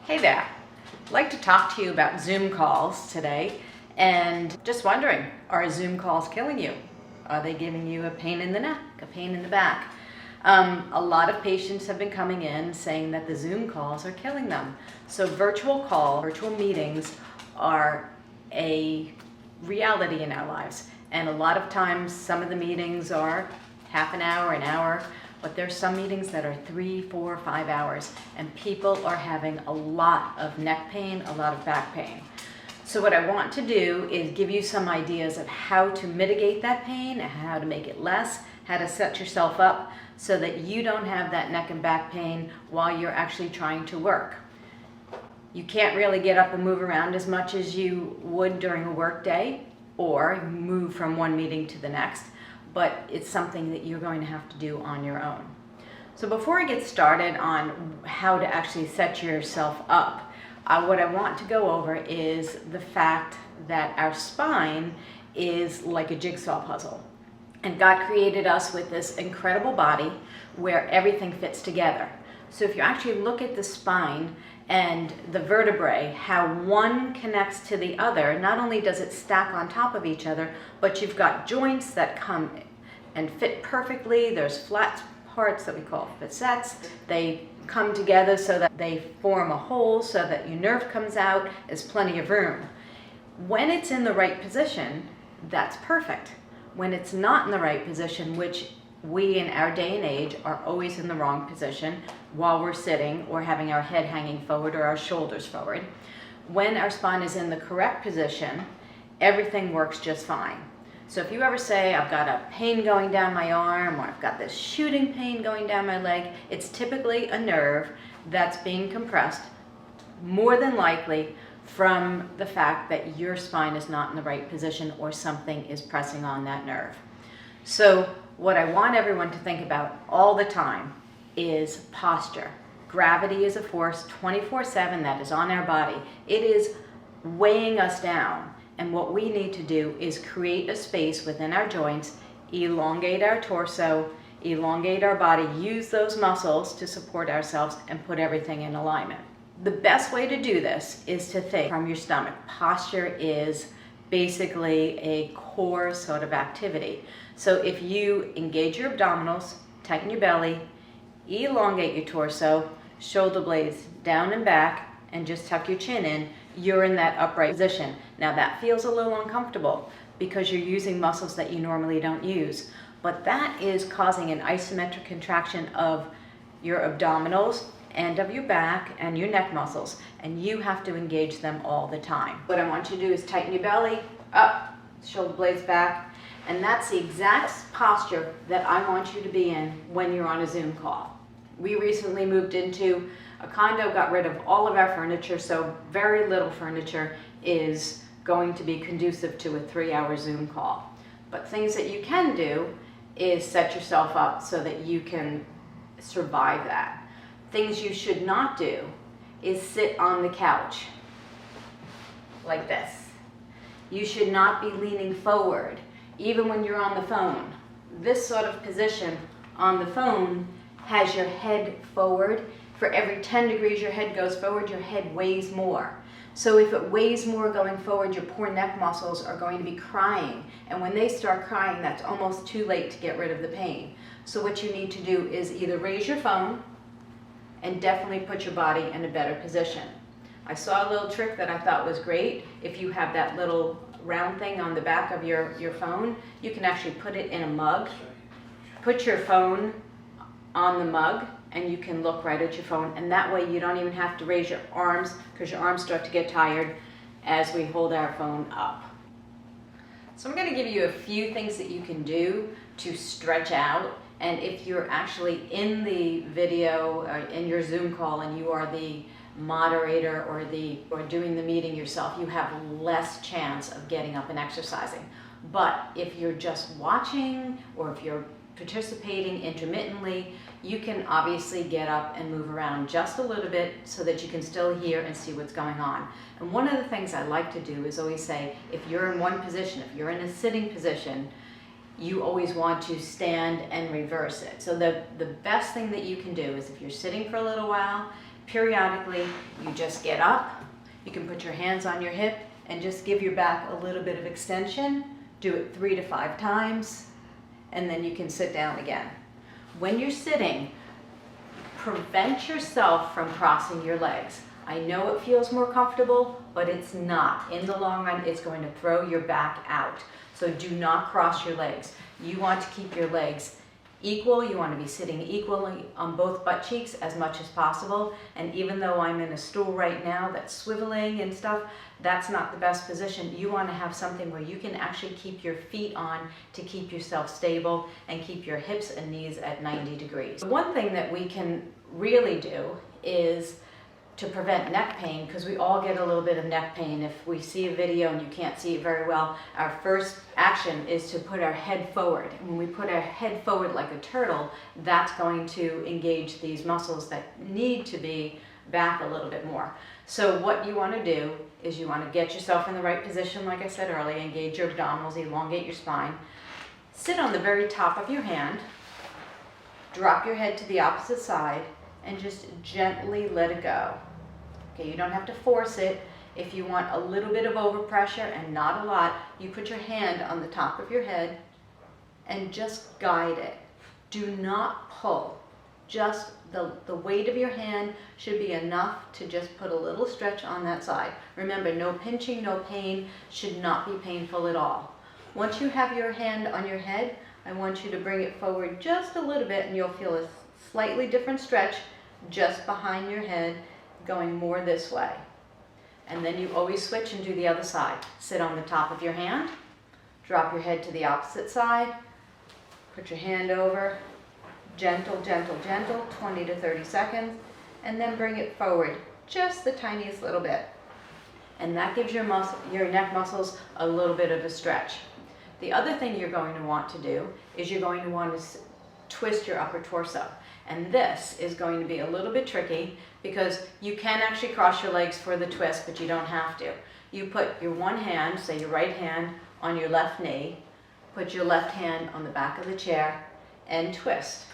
Hey there. I'd like to talk to you about Zoom calls today, and just wondering, are Zoom calls killing you? Are they giving you a pain in the neck, a pain in the back? A lot of patients have been coming in saying that the Zoom calls are killing them. So virtual meetings are a reality in our lives. And a lot of times some of the meetings are half an hour, but there's some meetings that are 3, 4, 5 hours, and people are having a lot of neck pain, a lot of back pain. So what I want to do is give you some ideas of how to mitigate that pain, how to make it less, how to set yourself up so that you don't have that neck and back pain while you're actually trying to work. You can't really get up and move around as much as you would during a work day or move from one meeting to the next, but it's something that you're going to have to do on your own. So before I get started on how to actually set yourself up, what I want to go over is the fact that our spine is like a jigsaw puzzle. And God created us with this incredible body where everything fits together. So if you actually look at the spine and the vertebrae, how one connects to the other, not only does it stack on top of each other, but you've got joints that come and fit perfectly. There's flat parts that we call facets. They come together so that they form a hole so that your nerve comes out. There's plenty of room. When it's in the right position, that's perfect. When it's not in the right position, which we in our day and age are always in the wrong position while we're sitting or having our head hanging forward or our shoulders forward. When our spine is in the correct position, everything works just fine. So if you ever say, I've got a pain going down my arm, or I've got this shooting pain going down my leg, it's typically a nerve that's being compressed, more than likely from the fact that your spine is not in the right position or something is pressing on that nerve. So what I want everyone to think about all the time is posture. Gravity is a force 24/7 that is on our body. It is weighing us down. And what we need to do is create a space within our joints, elongate our torso, elongate our body, use those muscles to support ourselves and put everything in alignment. The best way to do this is to think from your stomach. Posture is basically a core sort of activity. So if you engage your abdominals, tighten your belly, elongate your torso, shoulder blades down and back, and just tuck your chin in, you're in that upright position. Now that feels a little uncomfortable because you're using muscles that you normally don't use, but that is causing an isometric contraction of your abdominals and of your back and your neck muscles, and you have to engage them all the time. What I want you to do is tighten your belly, up, shoulder blades back, and that's the exact posture that I want you to be in when you're on a Zoom call. We recently moved into a condo, got rid of all of our furniture, so very little furniture is going to be conducive to a 3-hour Zoom call. But things that you can do is set yourself up so that you can survive that. Things you should not do is sit on the couch like this. You should not be leaning forward, even when you're on the phone. This sort of position on the phone has your head forward. For every 10 degrees your head goes forward, your head weighs more. So if it weighs more going forward, your poor neck muscles are going to be crying. And when they start crying, that's almost too late to get rid of the pain. So what you need to do is either raise your phone and definitely put your body in a better position. I saw a little trick that I thought was great. If you have that little round thing on the back of your phone, you can actually put it in a mug. Put your phone on the mug, and you can look right at your phone, and that way you don't even have to raise your arms because your arms start to get tired as we hold our phone up. So I'm going to give you a few things that you can do to stretch out, and if you're actually in the video, in your Zoom call, and you are the moderator or doing the meeting yourself, you have less chance of getting up and exercising. But if you're just watching or if you're participating intermittently, you can obviously get up and move around just a little bit so that you can still hear and see what's going on. And one of the things I like to do is always say, if you're in one position, if you're in a sitting position, you always want to stand and reverse it. So the best thing that you can do is if you're sitting for a little while, periodically, you just get up. You can put your hands on your hip and just give your back a little bit of extension. Do it 3 to 5 times, and then you can sit down again. When you're sitting, prevent yourself from crossing your legs. I know it feels more comfortable, but it's not. In the long run, it's going to throw your back out. So do not cross your legs. You want to keep your legs equal. You want to be sitting equally on both butt cheeks as much as possible. And even though I'm in a stool right now that's swiveling and stuff, that's not the best position. You want to have something where you can actually keep your feet on to keep yourself stable and keep your hips and knees at 90 degrees. One thing that we can really do is to prevent neck pain, because we all get a little bit of neck pain. If we see a video and you can't see it very well, our first action is to put our head forward. When we put our head forward like a turtle, that's going to engage these muscles that need to be back a little bit more. So what you want to do is you want to get yourself in the right position, like I said earlier, engage your abdominals, elongate your spine. Sit on the very top of your hand, drop your head to the opposite side, and just gently let it go. Okay, you don't have to force it. If you want a little bit of overpressure and not a lot, you put your hand on the top of your head and just guide it. Do not pull. Just the weight of your hand should be enough to just put a little stretch on that side. Remember, no pinching, no pain, should not be painful at all. Once you have your hand on your head, I want you to bring it forward just a little bit and you'll feel a slightly different stretch just behind your head, going more this way. And then you always switch and do the other side. Sit on the top of your hand, drop your head to the opposite side, put your hand over, gentle, gentle, gentle, 20 to 30 seconds, and then bring it forward just the tiniest little bit. And that gives your neck muscles a little bit of a stretch. The other thing you're going to want to do is you're going to want to twist your upper torso. And this is going to be a little bit tricky because you can actually cross your legs for the twist, but you don't have to. You put your one hand, say your right hand, on your left knee, put your left hand on the back of the chair, and twist.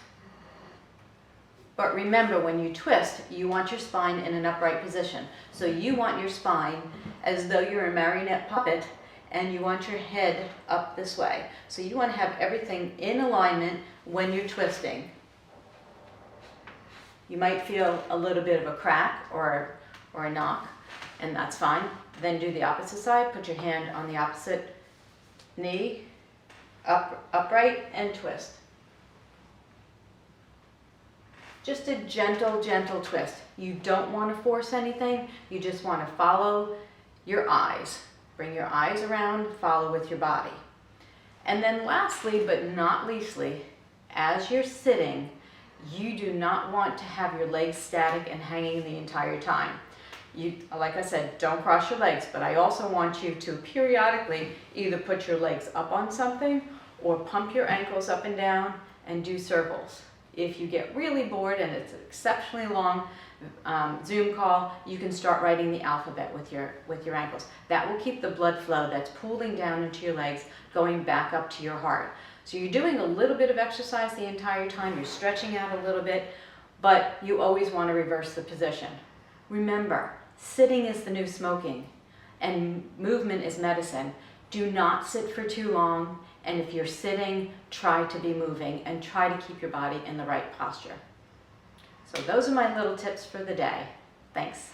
But remember, when you twist, you want your spine in an upright position. So you want your spine as though you're a marionette puppet, and you want your head up this way. So you want to have everything in alignment when you're twisting. You might feel a little bit of a crack or a knock, and that's fine. Then do the opposite side. Put your hand on the opposite knee, upright, and twist. Just a gentle, gentle twist. You don't want to force anything. You just want to follow your eyes. Bring your eyes around, follow with your body. And then lastly, but not leastly, as you're sitting, you do not want to have your legs static and hanging the entire time. You, like I said, don't cross your legs, but I also want you to periodically either put your legs up on something or pump your ankles up and down and do circles. If you get really bored and it's an exceptionally long Zoom call, you can start writing the alphabet with your ankles. That will keep the blood flow that's pooling down into your legs going back up to your heart. So you're doing a little bit of exercise the entire time, you're stretching out a little bit, but you always want to reverse the position. Remember, sitting is the new smoking, and movement is medicine. Do not sit for too long, and if you're sitting, try to be moving and try to keep your body in the right posture. So those are my little tips for the day. Thanks.